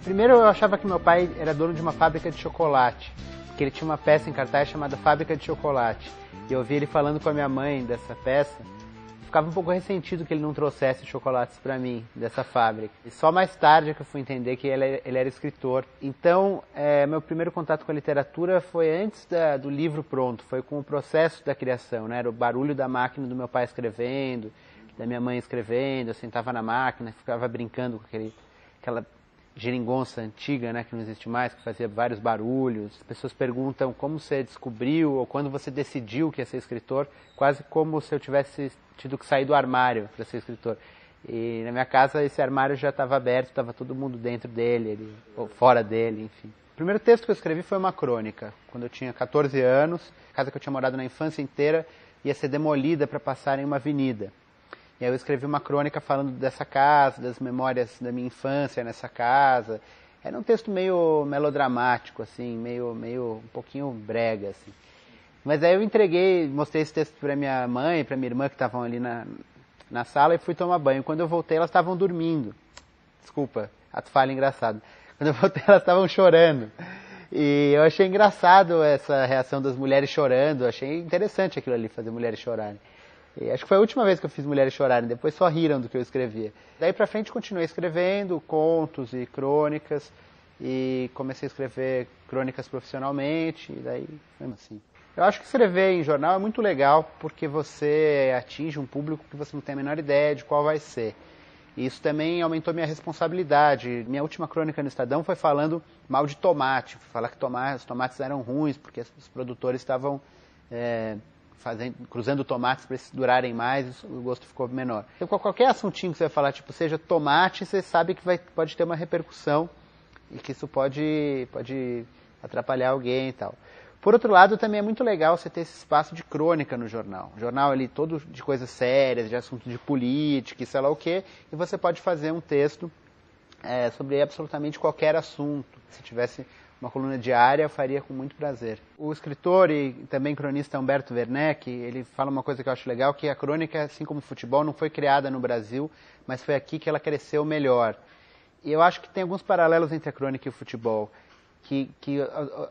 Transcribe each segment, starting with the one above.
Primeiro eu achava que meu pai era dono de uma fábrica de chocolate, porque ele tinha uma peça em cartaz chamada Fábrica de Chocolate. E eu ouvi ele falando com a minha mãe dessa peça, ficava um pouco ressentido que ele não trouxesse chocolates para mim, dessa fábrica. E só mais tarde é que eu fui entender que ele era escritor. Então, meu primeiro contato com a literatura foi antes do livro pronto, foi com o processo da criação, né? Era o barulho da máquina do meu pai escrevendo, da minha mãe escrevendo, eu sentava na máquina, ficava brincando com aquela geringonça antiga, né, que não existe mais, que fazia vários barulhos. As pessoas perguntam como você descobriu ou quando você decidiu que ia ser escritor, quase como se eu tivesse tido que sair do armário para ser escritor. E na minha casa esse armário já estava aberto, estava todo mundo dentro dele, ou fora dele, enfim. O primeiro texto que eu escrevi foi uma crônica, quando eu tinha 14 anos, a casa que eu tinha morado na infância inteira ia ser demolida para passar em uma avenida. E aí eu escrevi uma crônica falando dessa casa, das memórias da minha infância nessa casa. Era um texto meio melodramático, assim, meio um pouquinho brega, assim. Mas aí eu entreguei, mostrei esse texto para minha mãe e para minha irmã que estavam ali na sala e fui tomar banho. Quando eu voltei, elas estavam dormindo. Desculpa, ato falho engraçado. Quando eu voltei, elas estavam chorando. E eu achei engraçado essa reação das mulheres chorando. Eu achei interessante aquilo ali, fazer mulheres chorarem. E acho que foi a última vez que eu fiz mulheres chorarem, depois só riram do que eu escrevia. Daí pra frente continuei escrevendo contos e crônicas, e comecei a escrever crônicas profissionalmente, e daí foi assim. Eu acho que escrever em jornal é muito legal, porque você atinge um público que você não tem a menor ideia de qual vai ser. E isso também aumentou minha responsabilidade. Minha última crônica no Estadão foi falando mal de tomate, falar que os tomates eram ruins, porque os produtores estavam cruzando tomates para eles durarem mais, o gosto ficou menor. Então, qualquer assuntinho que você vai falar, tipo, seja tomate, você sabe que pode ter uma repercussão e que isso pode atrapalhar alguém e tal. Por outro lado, também é muito legal você ter esse espaço de crônica no jornal. O jornal ali todo de coisas sérias, de assuntos de política e sei lá o quê, e você pode fazer um texto sobre absolutamente qualquer assunto. Se tivesse uma coluna diária, eu faria com muito prazer. O escritor e também cronista Humberto Werneck, ele fala uma coisa que eu acho legal, que a crônica, assim como o futebol, não foi criada no Brasil, mas foi aqui que ela cresceu melhor. E eu acho que tem alguns paralelos entre a crônica e o futebol, que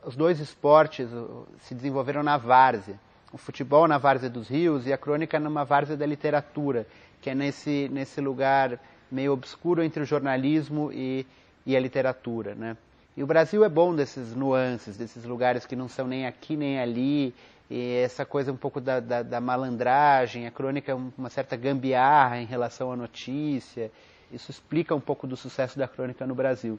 os dois esportes se desenvolveram na várzea. O futebol na várzea dos rios e a crônica numa várzea da literatura, que é nesse lugar meio obscuro entre o jornalismo e a literatura, né? E o Brasil é bom desses nuances, desses lugares que não são nem aqui nem ali, e essa coisa um pouco da malandragem, a crônica é uma certa gambiarra em relação à notícia. Isso explica um pouco do sucesso da crônica no Brasil.